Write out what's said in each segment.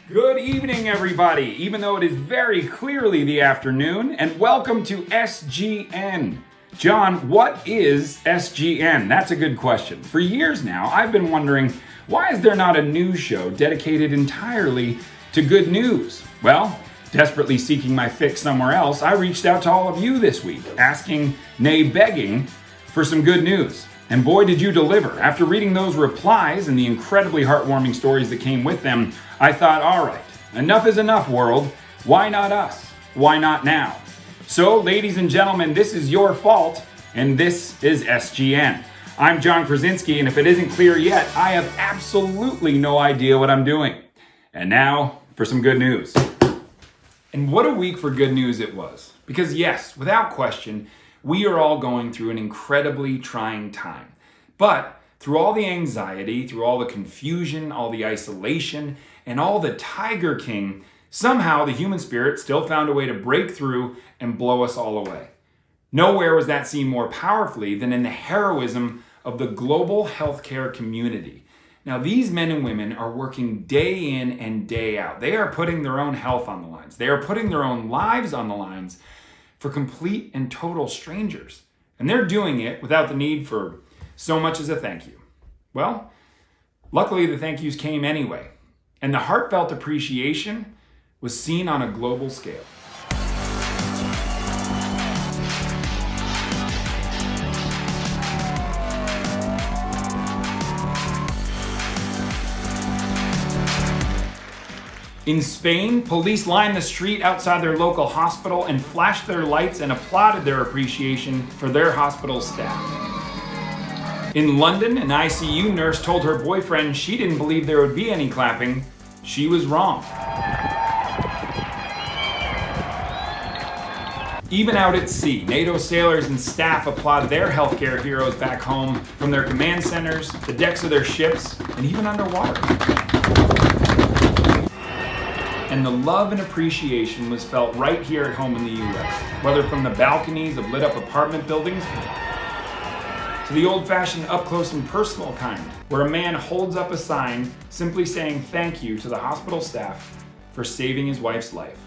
Good evening, everybody, even though it is very clearly the afternoon, and welcome to SGN. John, what is SGN? That's a good question. For years now, I've been wondering, why is there not a news show dedicated entirely to good news? Well, desperately seeking my fix somewhere else, I reached out to all of you this week, asking, nay begging, for some good news. And boy, did you deliver. After reading those replies and the incredibly heartwarming stories that came with them, I thought, all right, enough is enough, world. Why not us? Why not now? So, ladies and gentlemen, this is your fault, and this is SGN. I'm John Krasinski, and if it isn't clear yet, I have absolutely no idea what I'm doing. And now, for some good news. And what a week for good news it was. Because yes, without question, we are all going through an incredibly trying time. But through all the anxiety, through all the confusion, all the isolation, and all the Tiger King, somehow the human spirit still found a way to break through and blow us all away. Nowhere was that seen more powerfully than in the heroism of the global healthcare community. Now, these men and women are working day in and day out. They are putting their own health on the lines. They are putting their own lives on the lines for complete and total strangers. And they're doing it without the need for so much as a thank you. Well, luckily the thank yous came anyway. And the heartfelt appreciation was seen on a global scale. In Spain, police lined the street outside their local hospital and flashed their lights and applauded their appreciation for their hospital staff. In London, an ICU nurse told her boyfriend she didn't believe there would be any clapping. She was wrong. Even out at sea, NATO sailors and staff applaud their healthcare heroes back home from their command centers, the decks of their ships, and even underwater. And the love and appreciation was felt right here at home in the US, whether from the balconies of lit up apartment buildings to the old-fashioned up-close and personal kind, where a man holds up a sign simply saying thank you to the hospital staff for saving his wife's life.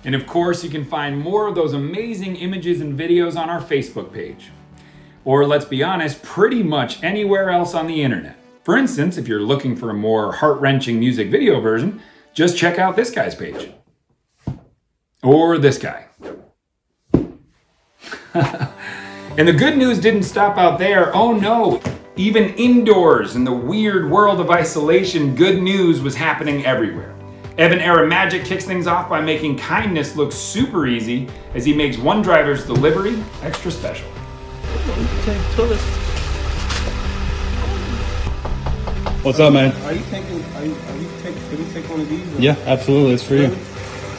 And of course, you can find more of those amazing images and videos on our Facebook page. Or let's be honest, pretty much anywhere else on the internet. For instance, if you're looking for a more heart-wrenching music video version, just check out this guy's page. Or this guy. And the good news didn't stop out there. Oh no! Even indoors in the weird world of isolation, good news was happening everywhere. Evan Era Magic kicks things off by making kindness look super easy as he makes one driver's delivery extra special. What's up, man? Can we take one of these? Yeah, absolutely. It's for you.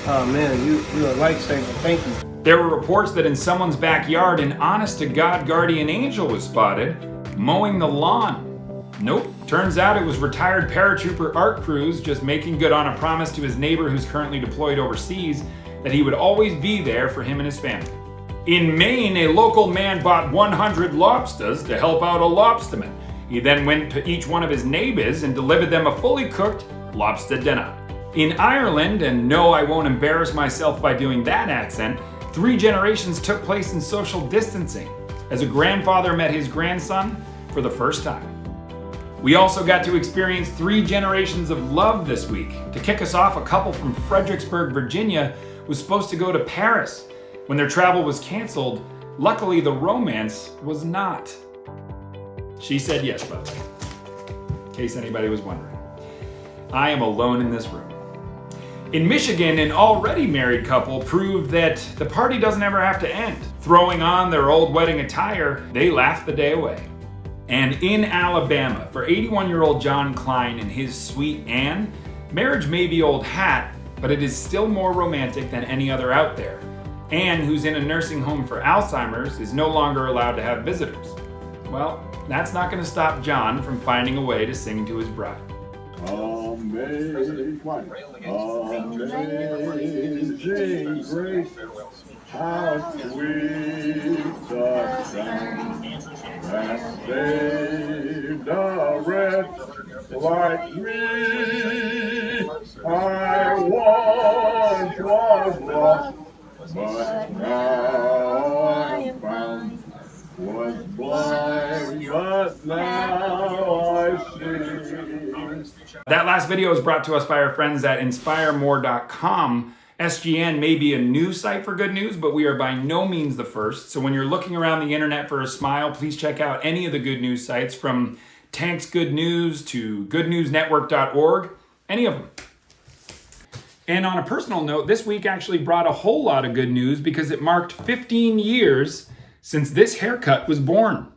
Oh man, you're a lifesaver. Thank you. There were reports that in someone's backyard, an honest-to-God guardian angel was spotted mowing the lawn. Nope, turns out it was retired paratrooper Art Cruz just making good on a promise to his neighbor who's currently deployed overseas that he would always be there for him and his family. In Maine, a local man bought 100 lobsters to help out a lobsterman. He then went to each one of his neighbors and delivered them a fully cooked lobster dinner. In Ireland, and no, I won't embarrass myself by doing that accent, 3 generations took place in social distancing as a grandfather met his grandson for the first time. We also got to experience 3 generations of love this week. To kick us off, a couple from Fredericksburg, Virginia was supposed to go to Paris. When their travel was canceled, luckily the romance was not. She said yes, by the way, in case anybody was wondering. I am alone in this room. In Michigan, an already married couple proved that the party doesn't ever have to end. Throwing on their old wedding attire, they laughed the day away. And in Alabama, for 81-year-old John Klein and his sweet Ann, marriage may be old hat, but it is still more romantic than any other out there. Ann, who's in a nursing home for Alzheimer's, is no longer allowed to have visitors. Well, that's not going to stop John from finding a way to sing to his bride. Amazing grace, how sweet like me. I once was lost, but now I am found. Was blind, but now I see. That last video was brought to us by our friends at inspiremore.com. SGN may be a new site for good news, but we are by no means the first. So when you're looking around the internet for a smile, please check out any of the good news sites, from Tank's Good News to goodnewsnetwork.org, any of them. And on a personal note, this week actually brought a whole lot of good news because it marked 15 years since this haircut was born.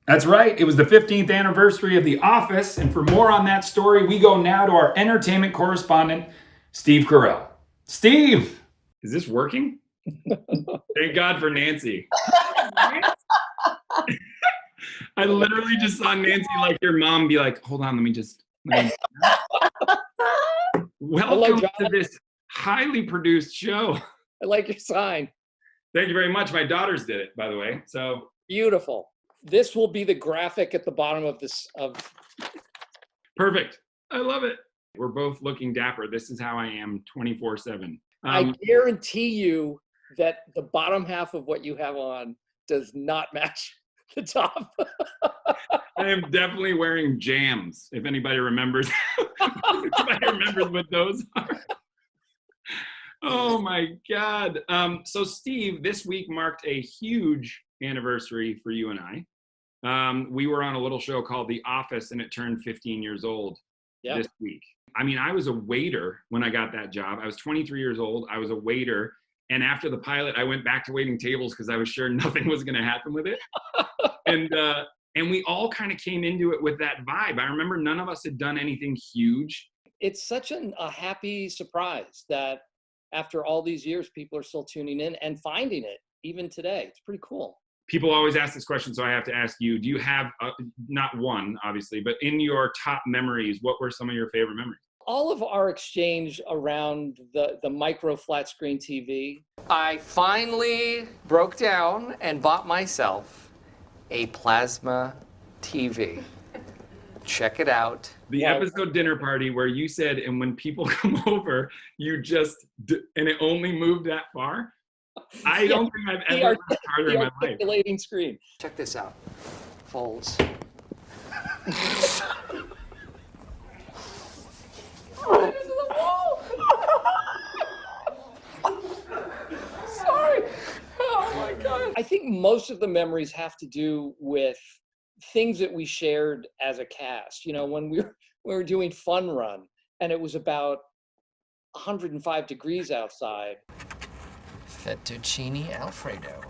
That's right, it was the 15th anniversary of The Office, and for more on that story, we go now to our entertainment correspondent, Steve Carell. Steve! Is this working? Thank God for Nancy. I literally just saw Nancy, like your mom, be like, hold on, let me Welcome to this highly produced show. I like your sign. Thank you very much. My daughters did it, by the way. So beautiful. This will be the graphic at the bottom of this. Perfect. I love it. We're both looking dapper. This is how I am 24/7. I guarantee you that the bottom half of what you have on does not match the top. I am definitely wearing jams, if anybody remembers. If anybody remembers what those are. Oh my God. So Steve, this week marked a huge anniversary for you and I. We were on a little show called The Office, and it turned 15 years old this week. I mean, I was a waiter when I got that job. I was 23 years old. I was a waiter. And after the pilot, I went back to waiting tables because I was sure nothing was going to happen with it. And we all kind of came into it with that vibe. I remember none of us had done anything huge. It's such a happy surprise that after all these years, people are still tuning in and finding it even today. It's pretty cool. People always ask this question, so I have to ask you, do you have, not one, obviously, but in your top memories, what were some of your favorite memories? All of our exchange around the micro flat screen TV. I finally broke down and bought myself a plasma TV. Check it out. The episode dinner party where you said, and when people come over, you just, and it only moved that far. I don't think I've ever worked harder in my life. Articulating screen. Check this out. Folds. Right into the wall. Sorry. Oh my God. I think most of the memories have to do with things that we shared as a cast. You know, when we were doing Fun Run, and it was about 105 degrees outside. Fettuccine Alfredo.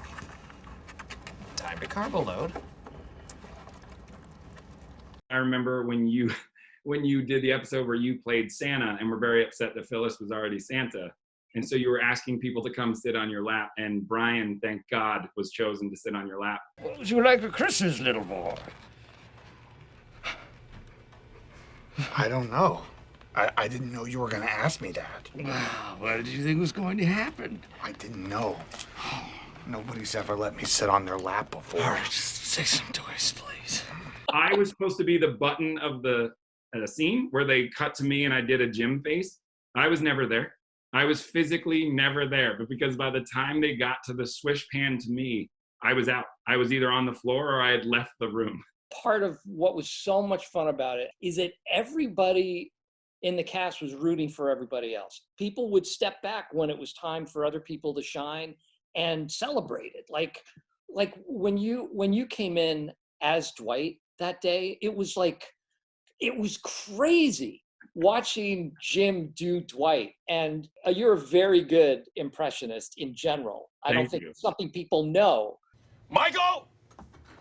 Time to carbo load. I remember when you did the episode where you played Santa and were very upset that Phyllis was already Santa. And so you were asking people to come sit on your lap, and Brian, thank God, was chosen to sit on your lap. What would you like for Christmas, little boy? I don't know. I didn't know you were going to ask me that. What did you think was going to happen? I didn't know. Nobody's ever let me sit on their lap before. All right, just say some toys, please. I was supposed to be the button of the scene where they cut to me and I did a Jim face. I was never there. I was physically never there, but because by the time they got to the swish pan to me, I was out. I was either on the floor or I had left the room. Part of what was so much fun about it is that everybody in the cast was rooting for everybody else. People would step back when it was time for other people to shine and celebrate it. Like when you came in as Dwight that day, it was crazy watching Jim do Dwight. And you're a very good impressionist in general. I don't think it's something people know. Michael!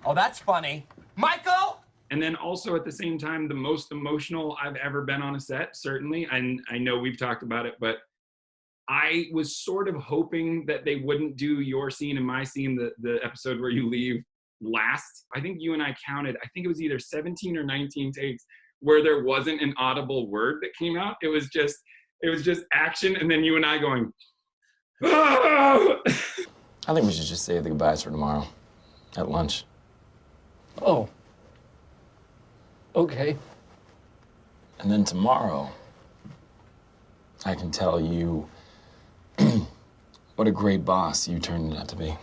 Oh, that's funny. Michael! And then also at the same time, the most emotional I've ever been on a set, certainly. And I know we've talked about it, but I was sort of hoping that they wouldn't do your scene and my scene, the episode where you leave last. I think you and I counted, I think it was either 17 or 19 takes where there wasn't an audible word that came out. It was just action, and then you and I going, oh! I think we should just save the goodbyes for tomorrow at lunch. Oh. Okay. And then tomorrow, I can tell you what a great boss you turned out to be.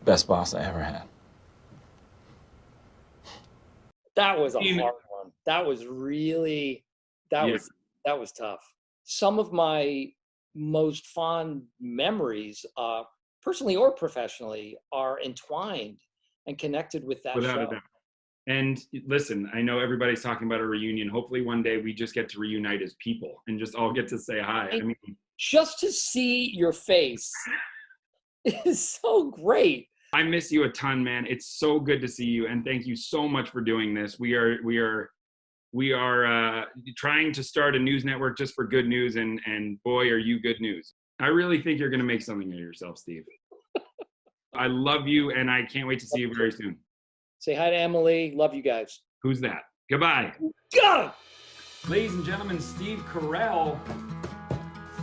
Best boss I ever had. That was a hard one. That was really, that was tough. Some of my most fond memories, personally or professionally, are entwined and connected with that Without show. a doubt. And listen, I know everybody's talking about a reunion. Hopefully one day we just get to reunite as people and just all get to say hi. I mean, just to see your face is so great. I miss you a ton, man. It's so good to see you, and thank you so much for doing this. We are trying to start a news network just for good news, and boy, are you good news. I really think you're going to make something of yourself, Steve. I love you, and I can't wait to see you very soon. Say hi to Emily. Love you guys. Who's that? Goodbye. Go! Ladies and gentlemen, Steve Carell.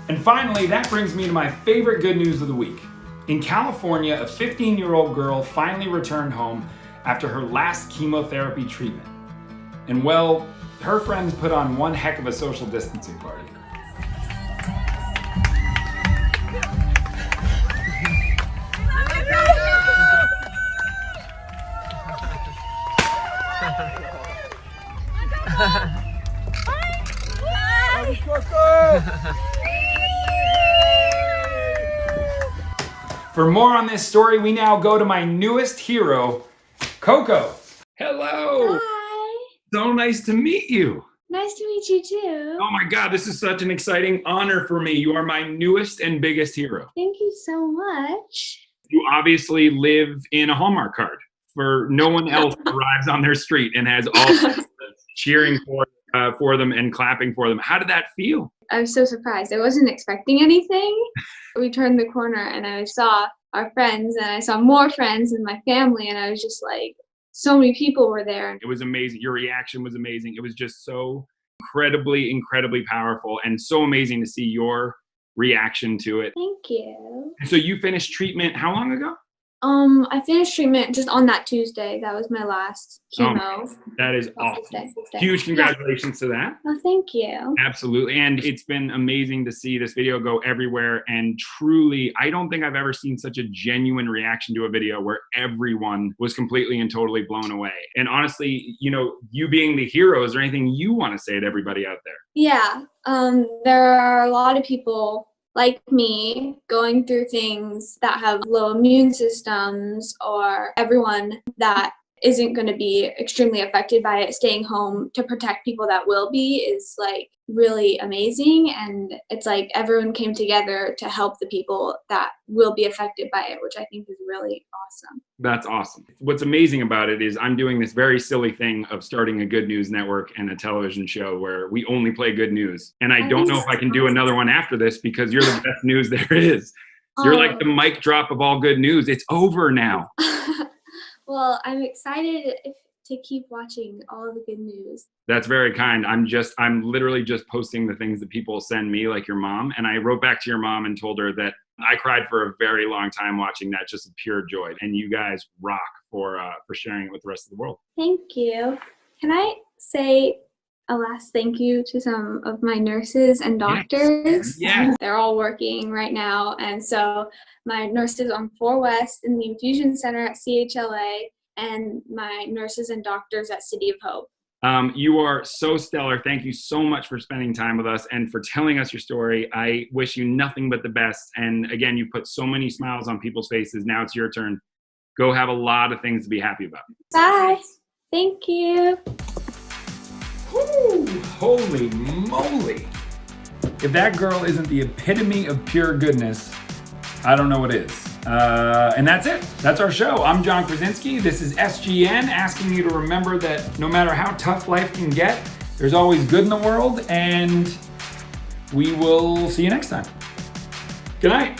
And finally, that brings me to my favorite good news of the week. In California, a 15-year-old girl finally returned home after her last chemotherapy treatment. And well, her friends put on one heck of a social distancing party. For more on this story, we now go to my newest hero, Coco. Hello. Hi. So nice to meet you. Nice to meet you too. Oh my God, this is such an exciting honor for me. You are my newest and biggest hero. Thank you so much. You obviously live in a Hallmark card. For no one else arrives on their street and has all cheering for them and clapping for them. How did that feel? I was so surprised. I wasn't expecting anything. We turned the corner and I saw our friends and I saw more friends and my family, and I was just like, so many people were there. It was amazing. Your reaction was amazing. It was just so incredibly powerful, and so amazing to see your reaction to it. Thank you. So you finished treatment how long ago? I finished treatment just on that Tuesday. That was my last chemo. That is awesome. Huge congratulations to that. Oh, thank you. Absolutely. And it's been amazing to see this video go everywhere. And truly, I don't think I've ever seen such a genuine reaction to a video where everyone was completely and totally blown away. And honestly, you know, you being the hero, is there anything you want to say to everybody out there? Yeah. There are a lot of people like me going through things that have low immune systems, or everyone that isn't going to be extremely affected by it staying home to protect people that will be is like really amazing. And it's like everyone came together to help the people that will be affected by it, which I think is really awesome. That's awesome. What's amazing about it is I'm doing this very silly thing of starting a good news network and a television show where we only play good news. And I don't know if I can do another one after this, because you're the best news there is. You're like the mic drop of all good news. It's over now. Well, I'm excited to keep watching all of the good news. That's very kind. I'm literally just posting the things that people send me, like your mom. And I wrote back to your mom and told her that I cried for a very long time watching that, just of pure joy. And you guys rock for sharing it with the rest of the world. Thank you. Can I say a last thank you to some of my nurses and doctors? Yes. They're all working right now. And so my nurses on 4 West in the infusion center at CHLA, and my nurses and doctors at City of Hope. You are so stellar. Thank you so much for spending time with us and for telling us your story. I wish you nothing but the best. And again, you put so many smiles on people's faces. Now it's your turn. Go have a lot of things to be happy about. Bye. Thank you. Whew, holy moly. If that girl isn't the epitome of pure goodness, I don't know what is. And that's it. That's our show. I'm John Krasinski. This is SGN, asking you to remember that no matter how tough life can get, there's always good in the world, and we will see you next time. Good night.